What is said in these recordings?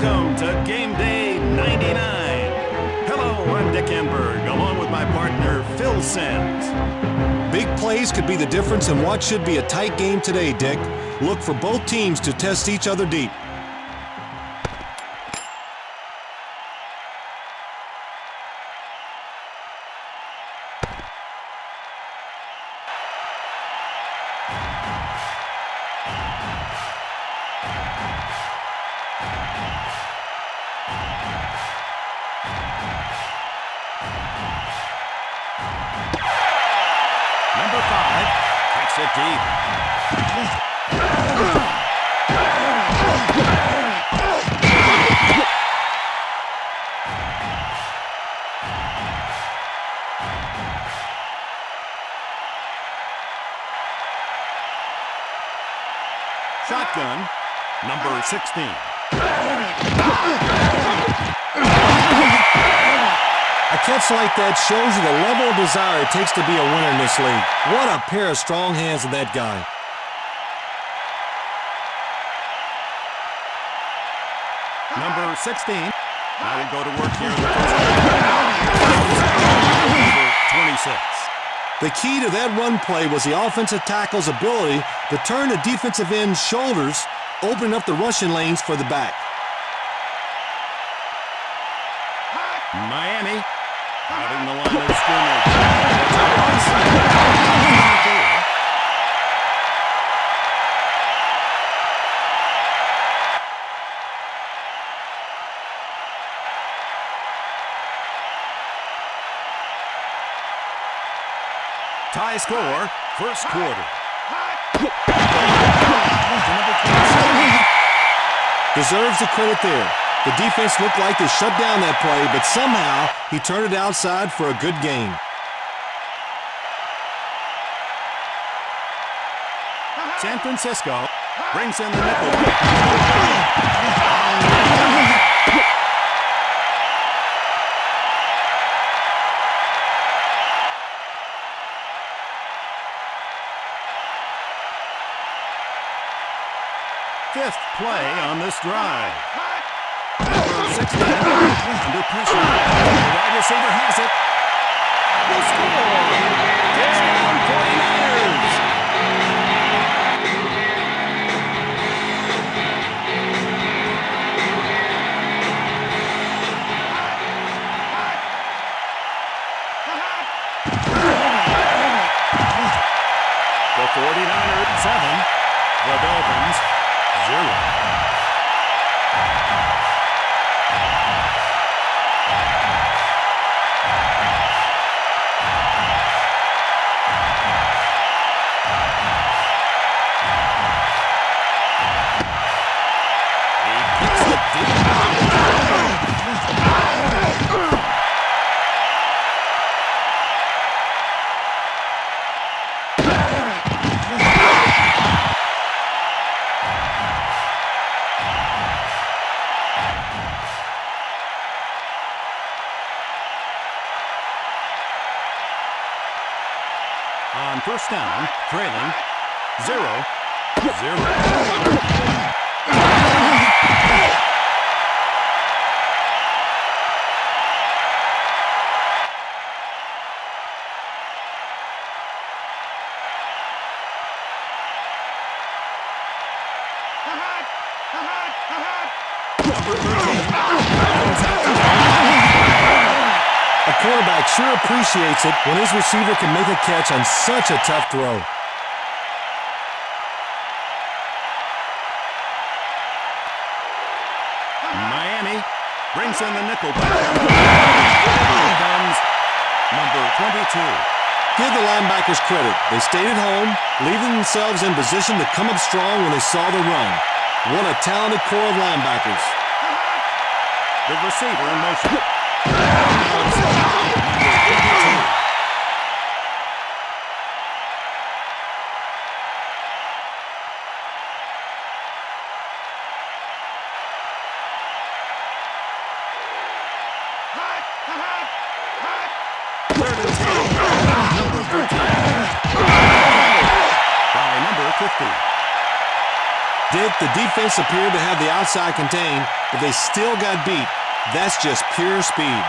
Welcome to Game Day 99. Hello, I'm Dick Enberg, along with my partner, Phil Sims. Big plays could be the difference in what should be a tight game today, Dick. Look for both teams to test each other deep. Number 5 kicks it deep. Shotgun, number 16. A catch like that shows you the level of desire it takes to be a winner in this league. What a pair of strong hands of that guy. Number 16. Now we'll go to work here in the first quarter. Number 26. The key to that run play was the offensive tackle's ability to turn the defensive end's shoulders, opening up the rushing lanes for the back. Miami crowding the line of scrimmage. Tie score, first quarter. Deserves the credit there. The defense looked like they shut down that play, but somehow he turned it outside for a good gain. San Francisco brings in the nickel. Fifth play on this drive. Number 16 under pressure. The wide receiver has it. They score. Touchdown 49ers. The 49ers 7. The Dolphins 0. On first down, trailing 0-0. A quarterback sure appreciates it when his receiver can make a catch on such a tough throw. Miami brings in the nickel back. Here comes number 22. Give the linebackers credit. They stayed at home, leaving themselves in position to come up strong when they saw the run. What a talented core of linebackers. The receiver in motion. Number 13. By number 50. Dick, the defense appeared to have the outside contained, but they still got beat. That's just pure speed.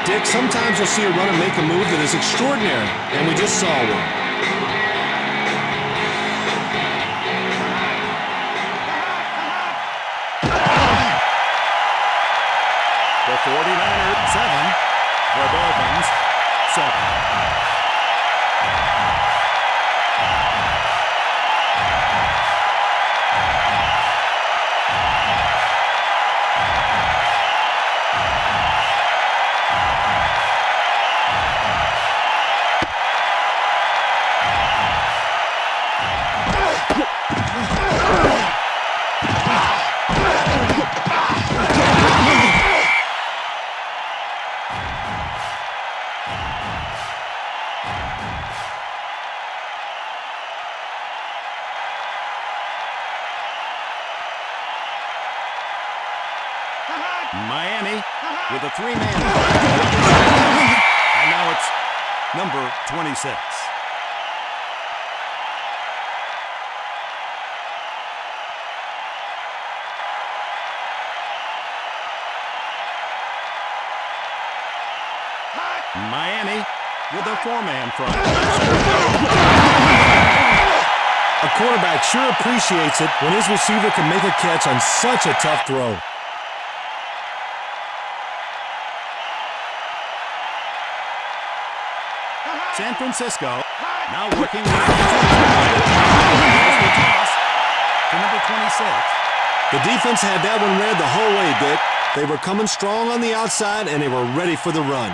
Dick, sometimes you'll see a runner make a move that is extraordinary, and we just saw one. The 49ers 7, the Dolphins 7. Miami with a three-man. And now it's number 26. Miami with a four-man front. A quarterback sure appreciates it when his receiver can make a catch on such a tough throw. San Francisco now working with the toss to number 26. The defense had that one read the whole way, Dick. They were coming strong on the outside, and they were ready for the run.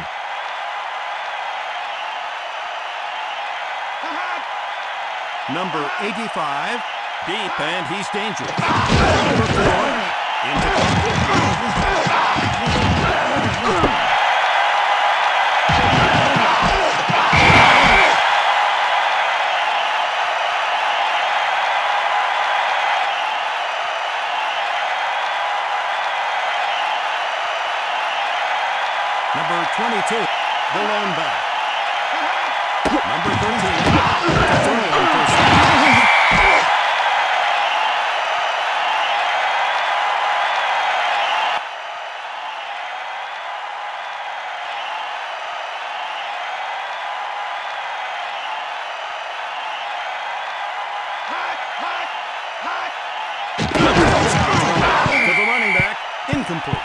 Number 85, deep, and he's dangerous. Number 4, into Number 22, the lone back. Number 13, throw on first down. To the running back, incomplete.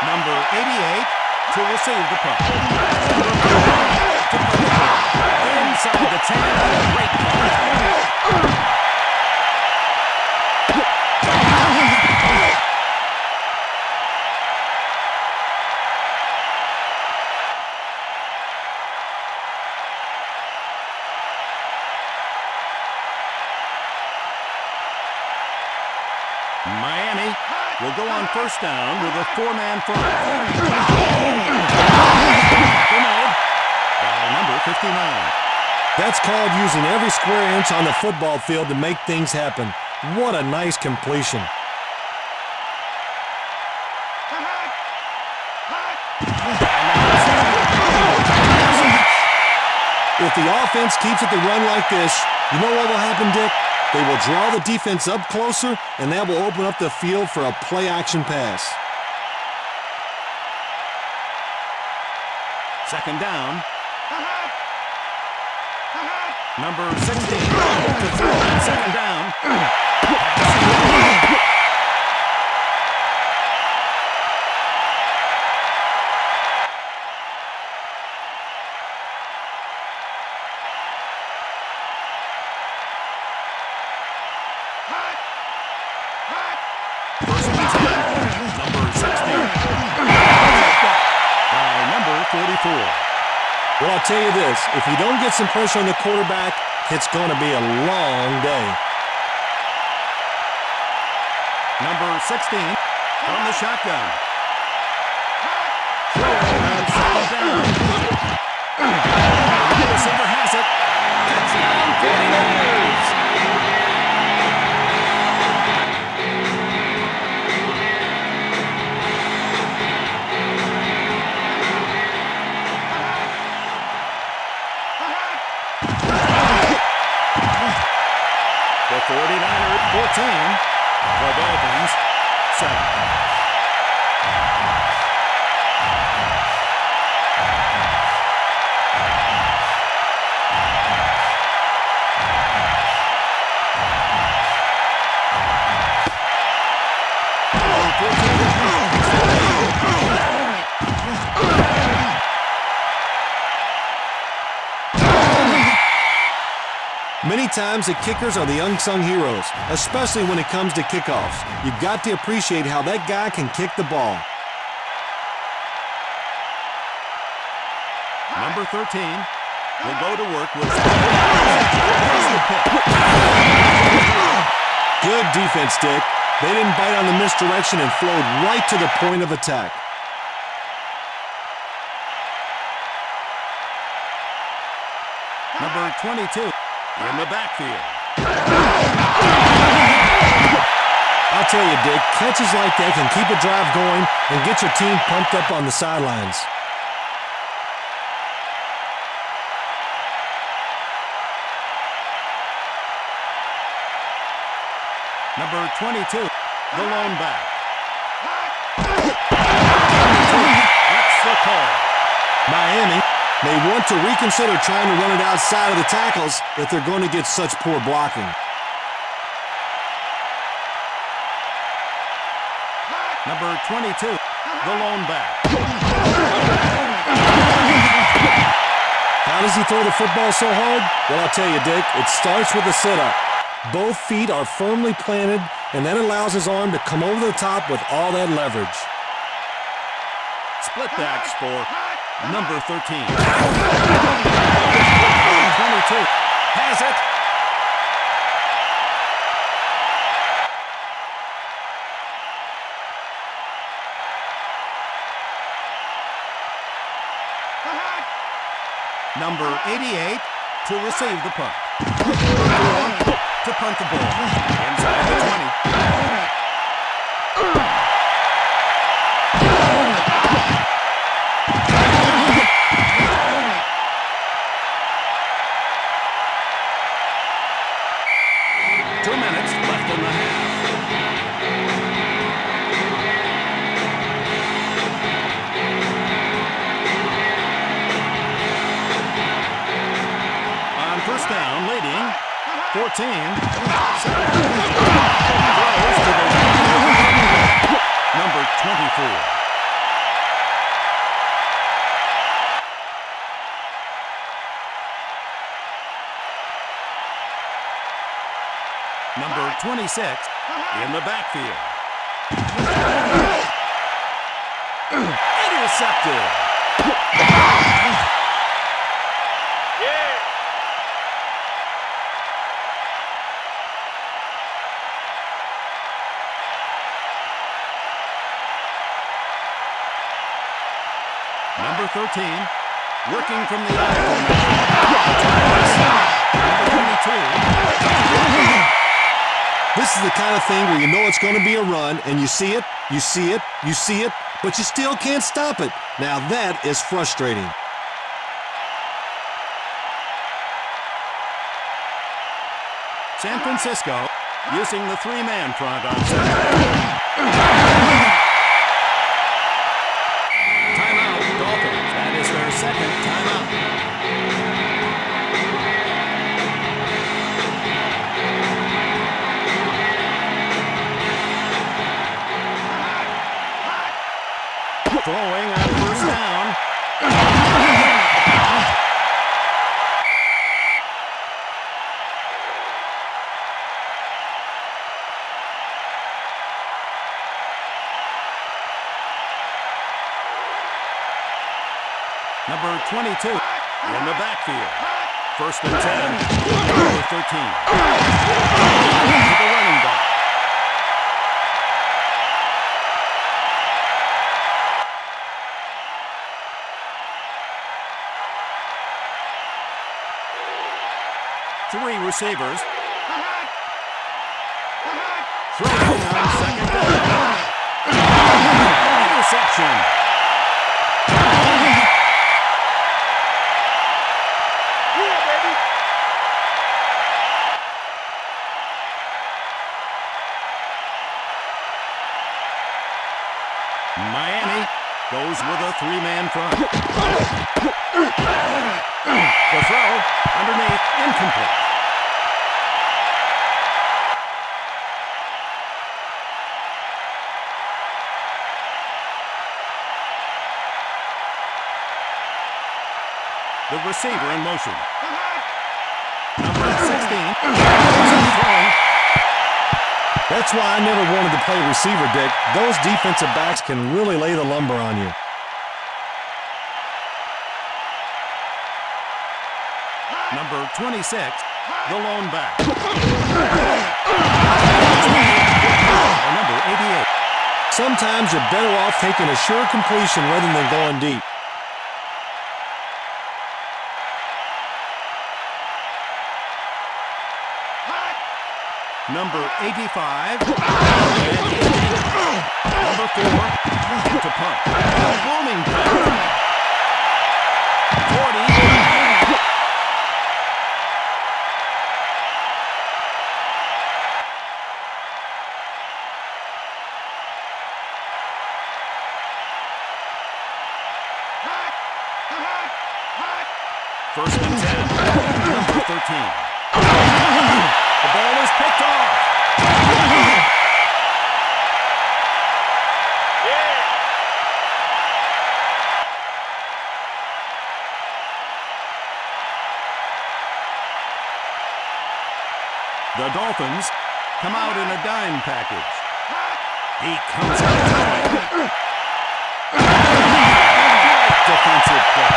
Number 88 to receive the puck. Inside the 10, great puck. Miami will go on first down with a four-man front. By number 59. That's called using every square inch on the football field to make things happen. What a nice completion. If the offense keeps it to run like this, you know what will happen, Dick? They will draw the defense up closer, and that will open up the field for a play-action pass. Second down. Number 16 to throw on second down. First and 10. Number 16. By number 44. Well, I'll tell you this, if you don't get some pressure on the quarterback, it's going to be a long day. Number 16 from the shotgun. And second down. The receiver has it. Touchdown 49ers. The 49ers 14, the Dolphins 7. Many times the kickers are the unsung heroes, especially when it comes to kickoffs. You've got to appreciate how that guy can kick the ball. Number 13 will go to work with Good defense, Dick. They didn't bite on the misdirection and flowed right to the point of attack. Number 22 in the backfield. I'll tell you, Dick, catches like that can keep a drive going and get your team pumped up on the sidelines. Number 22, the lone back. That's the call. Miami may want to reconsider trying to run it outside of the tackles if they're going to get such poor blocking. Number 22, the lone back. How does he throw the football so hard? Well, I'll tell you, Dick, it starts with a sit-up. Both feet are firmly planted, and that allows his arm to come over the top with all that leverage. Split backs for number 13. 22 has it. Number 88 to receive the punt. To punt the ball inside the 20. First down, leading 14. Number 24. Number 26 in the backfield. Intercepted. Number 13, working from the eye formation. Number 22. This is the kind of thing where you know it's going to be a run, and you see it, you see it, you see it, but you still can't stop it. Now that is frustrating. San Francisco using the three-man front on center. Timeout, Dolphins. That is their second timeout. Throwing on first down. Number 22 in the backfield. First and 10. Number 13. To the running back. Three receivers. Throwing on second down. Interception. Miami goes with a three-man front. The throw underneath, incomplete. The receiver in motion. Number 16. Throwing. That's why I never wanted to play receiver, Dick. Those defensive backs can really lay the lumber on you. Number 26, the lone back. Number 88. Sometimes you're better off taking a sure completion rather than going deep. Number 85. Number 4. To punt. Booming punt. 40. First and 10. Number 13. The ball is picked off. The Dolphins come out in a dime package. He comes out throwing. Great defensive play.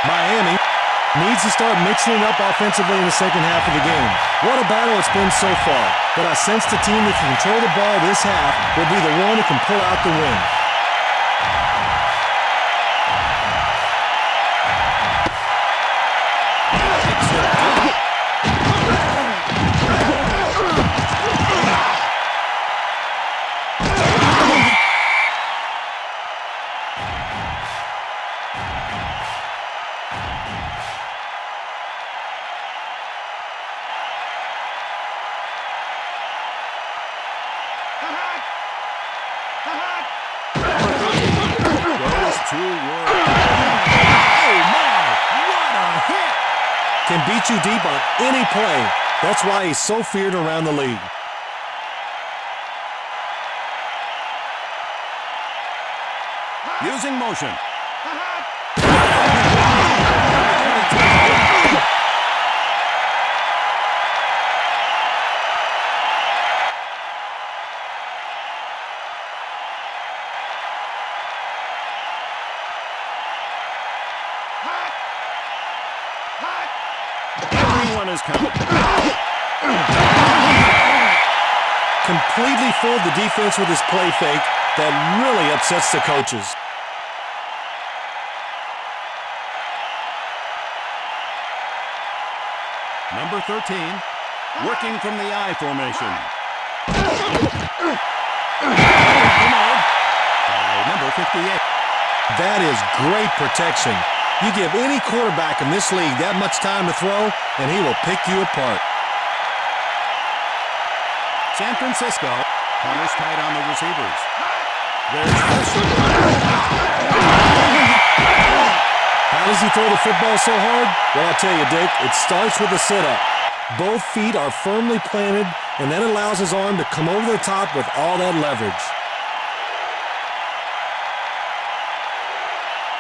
Miami needs to start mixing it up offensively in the second half of the game. What a battle it's been so far, but I sense the team that can control the ball this half will be the one that can pull out the win. hit you deep on any play. That's why he's so feared around the league. Using motion. Everyone is counted. Completely fooled the defense with his play fake. That really upsets the coaches. Number 13, working from the I formation. Number 58. That is great protection. You give any quarterback in this league that much time to throw, and he will pick you apart. San Francisco, corners tight on the receivers. There's pressure. How does he throw the football so hard? Well, I'll tell you, Dick, it starts with a sit-up. Both feet are firmly planted, and that allows his arm to come over the top with all that leverage.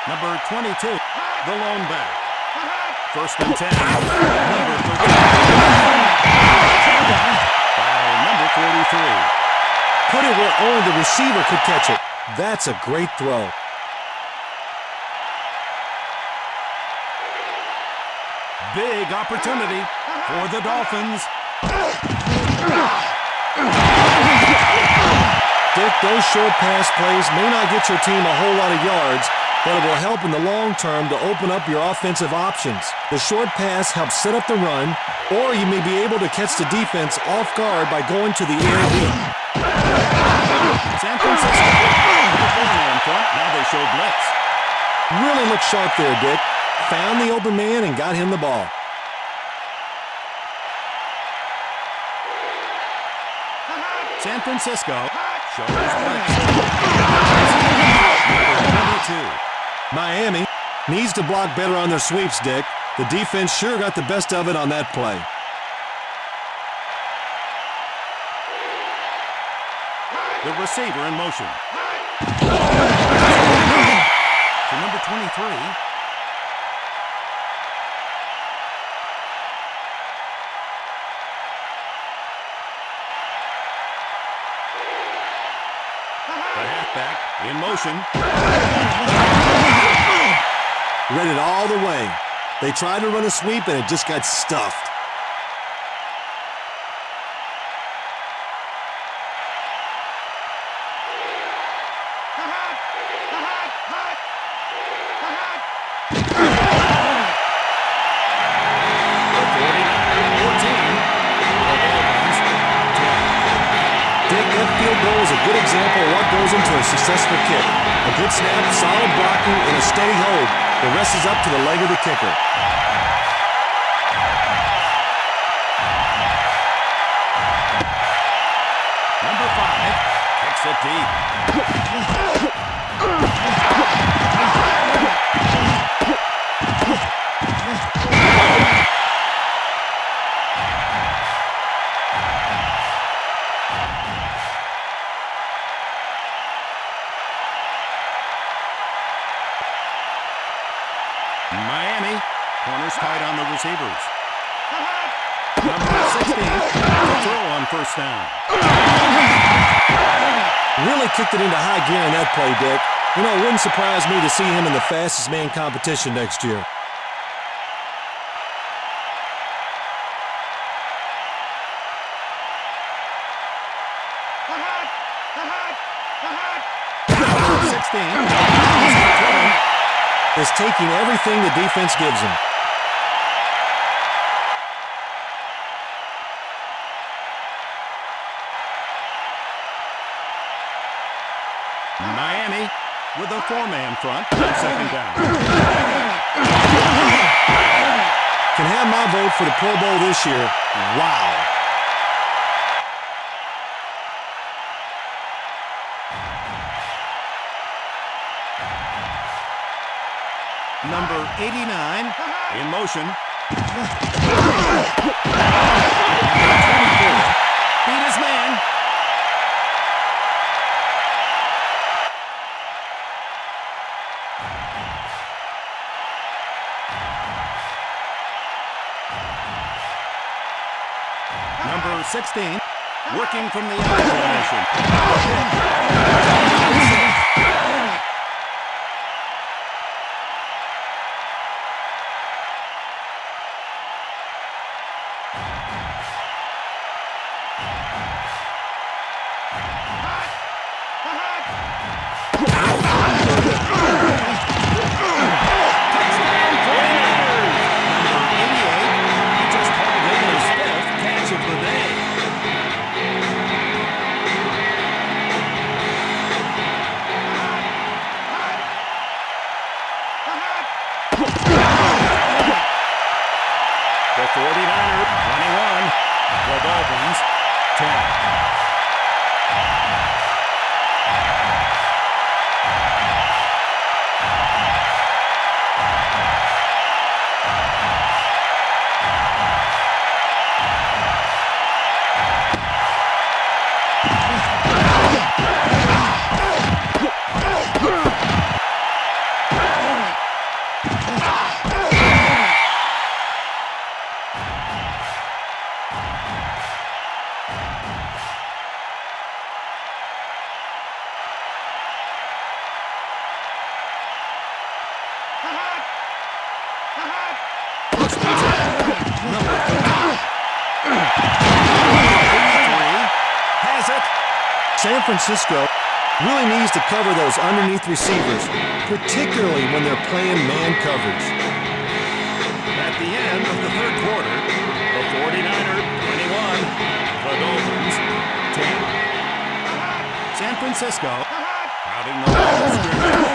Number 22, the lone back. First and 10. Number 13. By number 43. Put it where only the receiver could catch it. That's a great throw. Big opportunity for the Dolphins. Dick, those short pass plays may not get your team a whole lot of yards, but it will help in the long term to open up your offensive options. The short pass helps set up the run, or you may be able to catch the defense off guard by going to the air deep. San Francisco, in front. Now they show blitz. Really looked sharp there, Dick. Found the open man and got him the ball. San Francisco shows blitz. Number 22. Miami needs to block better on their sweeps, Dick. The defense sure got the best of it on that play. The receiver in motion. To number 23. The halfback in motion. Read it all the way. They tried to run a sweep and it just got stuffed. Is a good example of what goes into a successful kick. A good snap, solid blocking, and a steady hold. The rest is up to the leg of the kicker. Number 5 kicks it deep. Miami, corners tight on the receivers. Number 16, to throw on first down. Really kicked it into high gear in that play, Dick. You know, it wouldn't surprise me to see him in the fastest man competition next year. Number 16, is taking everything the defense gives him. Miami with a 4-man front on second down. Can have my vote for the Pro Bowl this year. Wow. Number 89 in motion. Beat his man. Number 16, working from the eye formation. The 49ers, 21. The Dolphins, 10. Has it. San Francisco really needs to cover those underneath receivers, particularly when they're playing man coverage. At the end of the third quarter, the 49ers, 21. The Dolphins, 10. San Francisco crowding the line of scrimmage.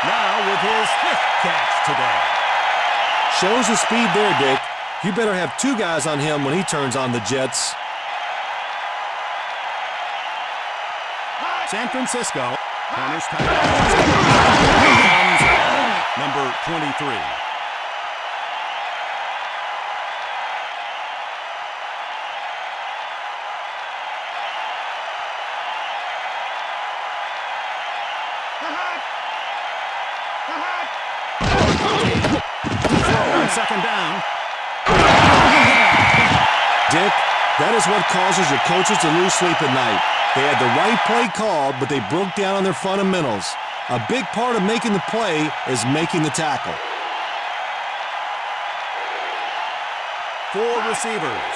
Now with his 5th catch today. Shows the speed there, Dick. You better have 2 guys on him when he turns on the Jets. San Francisco corners tight. Number 23. On second down. Dick, that is what causes your coaches to lose sleep at night. They had the right play called, but they broke down on their fundamentals. A big part of making the play is making the tackle. 4 receivers.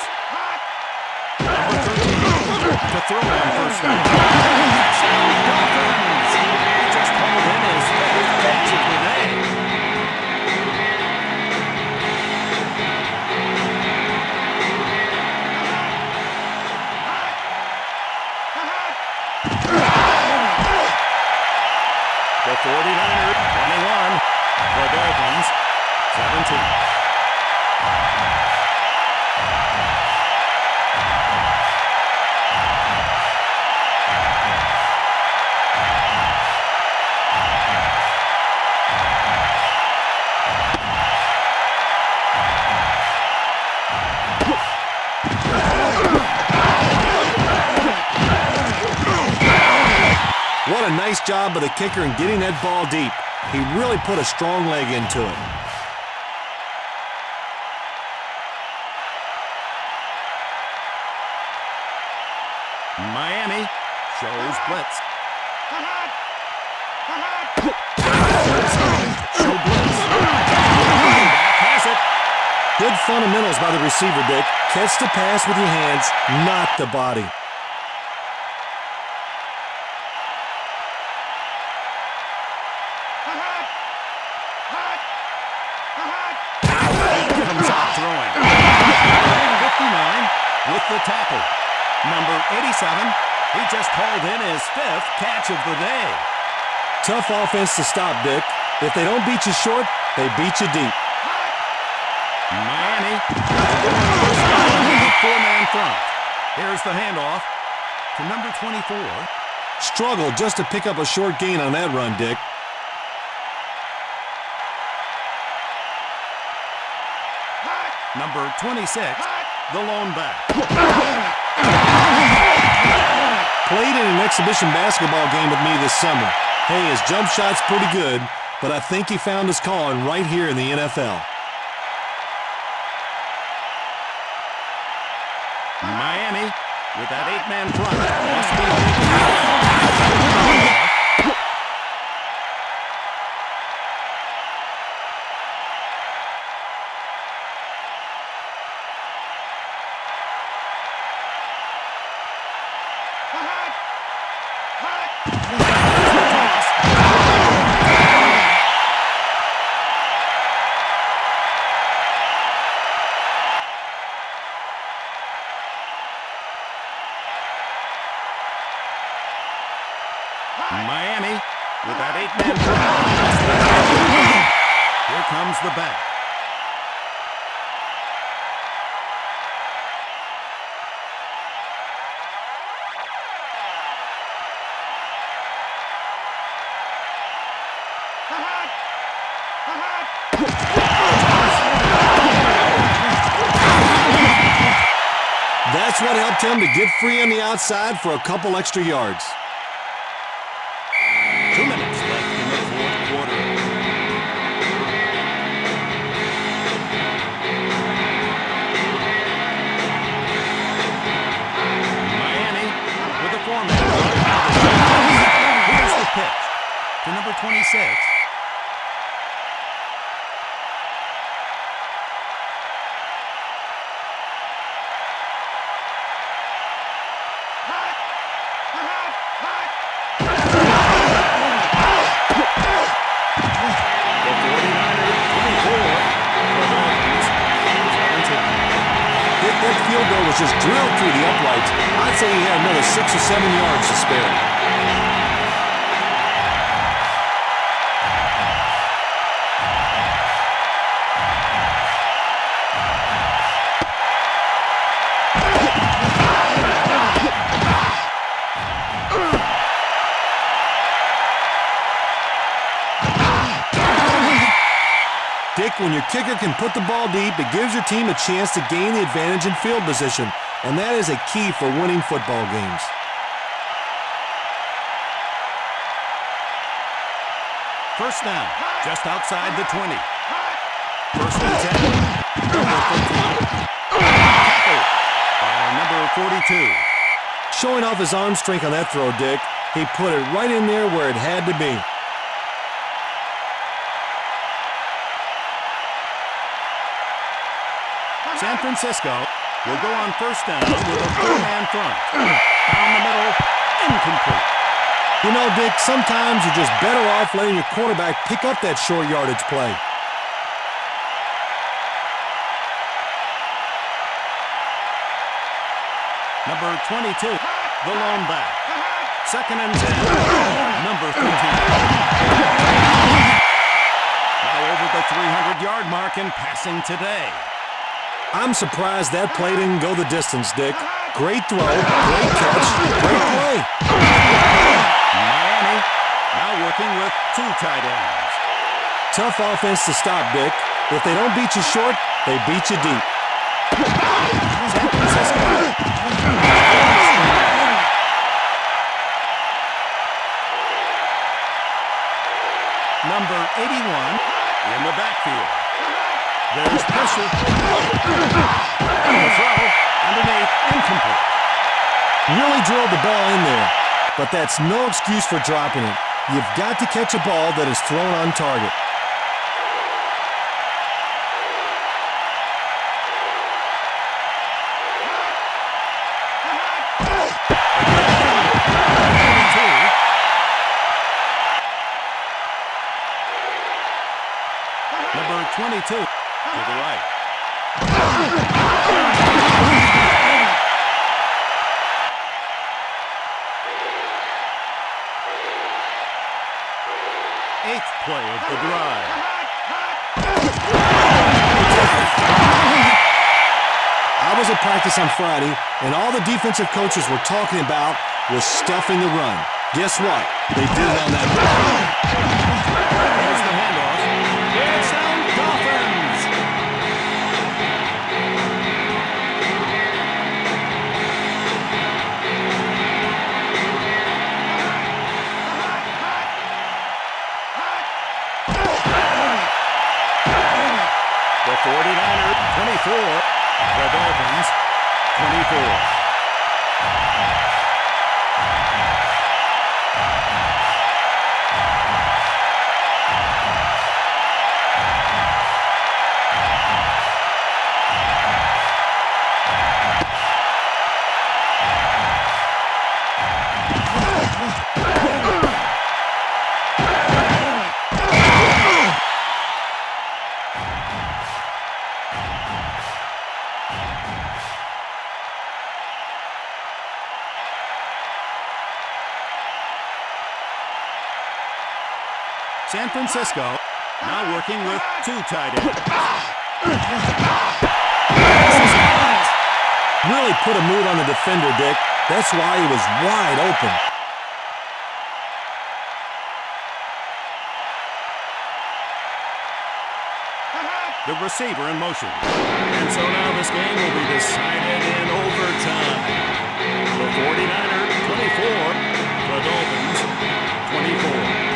Number 13 to throw on first down. Dolphins. He just called in his 5th catch of the day. The 49ers, 21. The Dolphins, 17. What a nice job by the kicker in getting that ball deep. He really put a strong leg into it. Miami shows blitz. Show blitz. Has it. Good fundamentals by the receiver, Dick. Catch the pass with your hands, not the body. Comes out throwing. 59 with the tackle. Number 87, he just called in his 5th catch of the day. Tough offense to stop, Dick. If they don't beat you short, they beat you deep. Miami, a 4-man front. Here's the handoff to number 24. Struggled just to pick up a short gain on that run, Dick. Number 26, the lone back. Played in an exhibition basketball game with me this summer. Hey, his jump shot's pretty good, but I think he found his calling right here in the NFL. Miami with that 8-man front. Must be Miami with that 8-man front. Here comes the back. That's what helped him to get free on the outside for a couple extra yards. 2 minutes left in the fourth quarter. Miami with a 4-man run. Here's the pitch to number 26. Field goal was just drilled through the uprights. I'd say he had another 6 or 7 yards to spare. Dick, when your kicker can put the ball deep, it gives your team a chance to gain the advantage in field position, and that is a key for winning football games. First down, just outside the 20. First and 10. Number 13. Tackled by number 42. Showing off his arm strength on that throw, Dick. He put it right in there where it had to be. San Francisco will go on first down with a 4-man front. Down the middle, incomplete. You know, Dick, sometimes you're just better off letting your quarterback pick up that short yardage play. Number 22, the lone back. Second and 10, number 13. Now over the 300-yard mark in passing today. I'm surprised that play didn't go the distance, Dick. Great throw, great catch, great play. Miami now working with 2 tight ends. Tough offense to stop, Dick. If they don't beat you short, they beat you deep. San Francisco. Number 81 in the backfield. There's pressure. And the throw underneath, incomplete. Really drilled the ball in there, but that's no excuse for dropping it. You've got to catch a ball that is thrown on target. Number 22 to the right. 8th play of the drive. I was at practice on Friday, and all the defensive coaches were talking about was stuffing the run. Guess what? They did it on that play. Here's the handoff. Touchdown, Dolphins! The Dolphins, 24. San Francisco now working with two tight ends. Really put a move on the defender, Dick. That's why he was wide open. The receiver in motion. And so now this game will be decided in overtime. The 49ers 24, the Dolphins 24.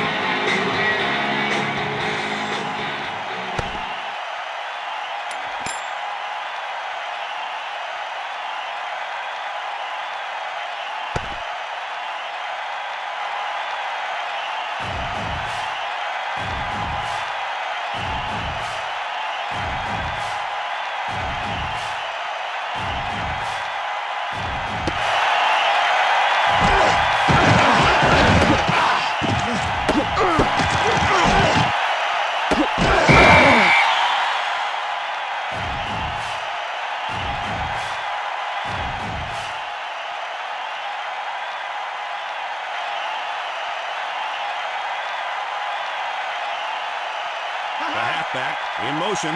The halfback in motion.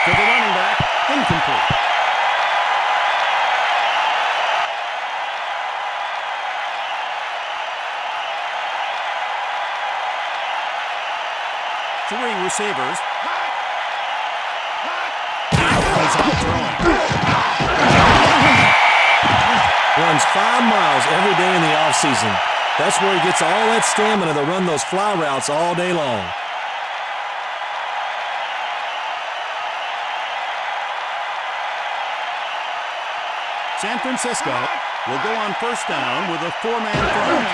To the running back, incomplete. Three receivers. He's off throwing. Runs 5 miles every day in the offseason. That's where he gets all that stamina to run those fly routes all day long. San Francisco will go on first down with a 4-man front.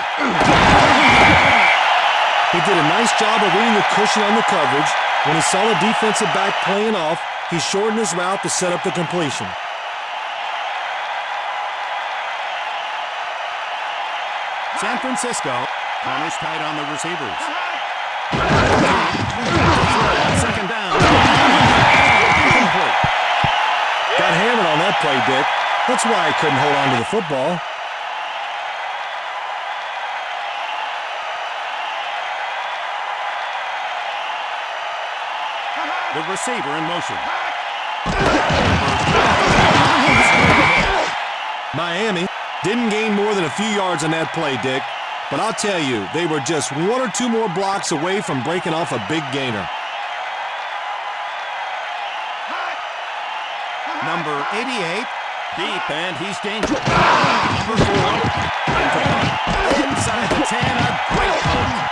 He did a nice job of reading the cushion on the coverage. When he saw the defensive back playing off, he shortened his route to set up the completion. San Francisco punish tight on the receivers. Second down. Complete. Got hammered on that play, Dick. That's why he couldn't hold on to the football. The receiver in motion. Miami didn't gain more than a few yards on that play, Dick. But I'll tell you, they were just 1 or 2 more blocks away from breaking off a big gainer. Number 88, deep, and he's dangerous. Number 4, inside the 10, a great punt.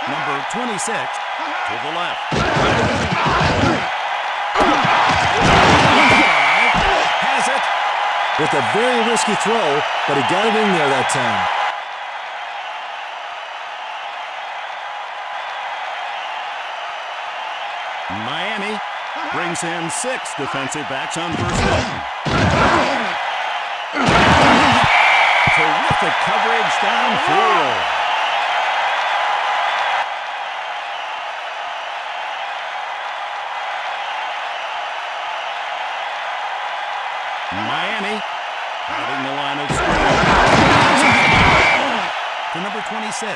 Number 26 to the left. Has it. With a very risky throw, but he got it in there that time. Miami brings in 6 defensive backs on first down. Terrific coverage downfield. Miami having the line of scrimmage. To number 26.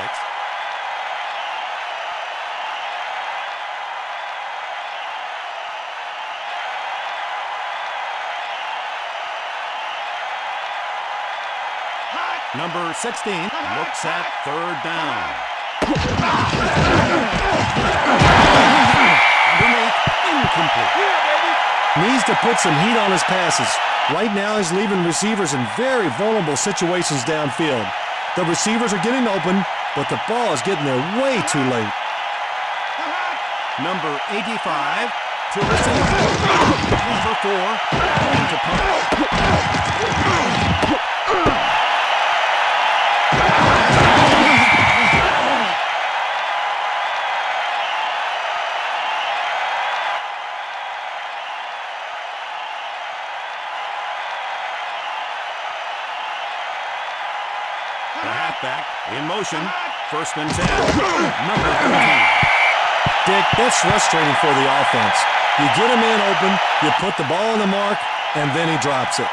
Number 16 looks at third down. Needs to put some heat on his passes. Right now, he's leaving receivers in very vulnerable situations downfield. The receivers are getting open, but the ball is getting there way too late. Number 85 to receive. Number 4 into punt. The halfback in motion. First and 10. Number 13. Dick, that's frustrating for the offense. You get a man open, you put the ball on the mark, and then he drops it.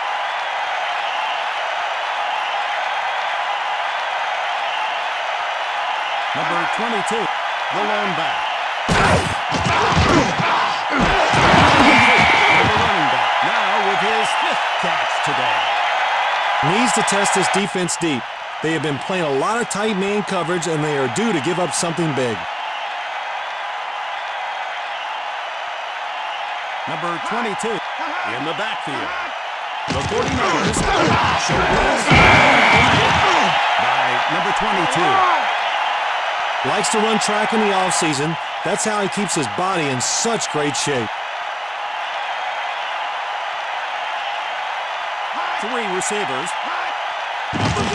Number 22, the lone back. The running back now with his 5th catch today. Needs to test his defense deep. They have been playing a lot of tight man coverage, and they are due to give up something big. Number 22 in the backfield. The 49ers show blitz by number 22. Likes to run track in the offseason. That's how he keeps his body in such great shape. 3 receivers. Number 13.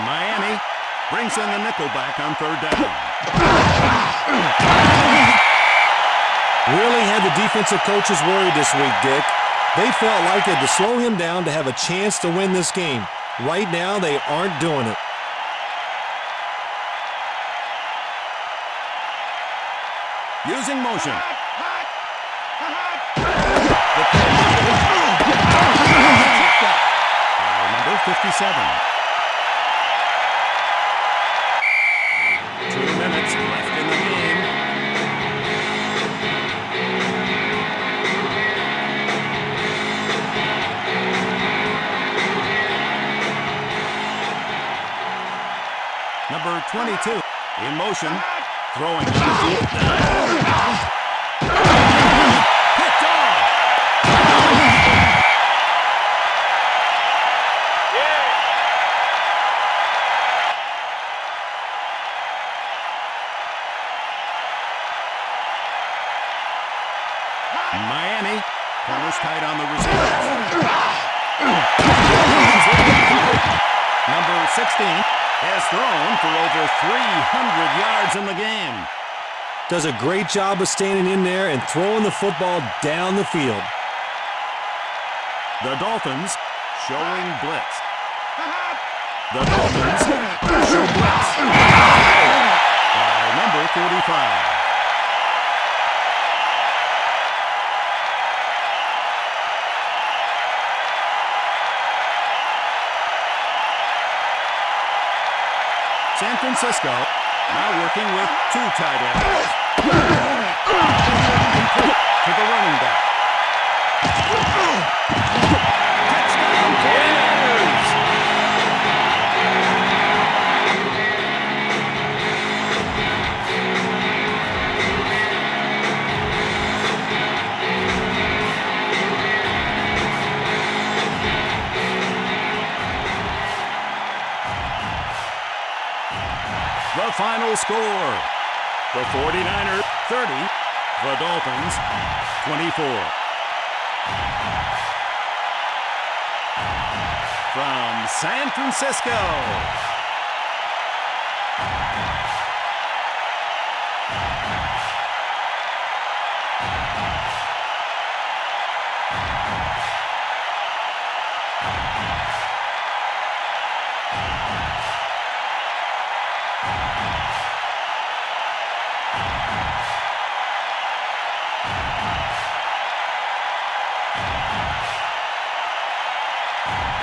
Miami brings in the nickelback on 3rd down. Really had the defensive coaches worried this week, Dick. They felt like they had to slow him down to have a chance to win this game. Right now, they aren't doing it. Using motion. Number 57. 2 minutes left in the game. Number 22 in motion, throwing. Picked off. Miami corners tight on the receivers. Number 16 has thrown for over 300 yards in the game. Does a great job of standing in there and throwing the football down the field. The Dolphins showing blitz. The Dolphins show blitz by number 45. San Francisco now working with 2 tight ends. Complete to the running back. Touchdown 49ers! The final score, the 49ers 30, the Dolphins 24. From San Francisco,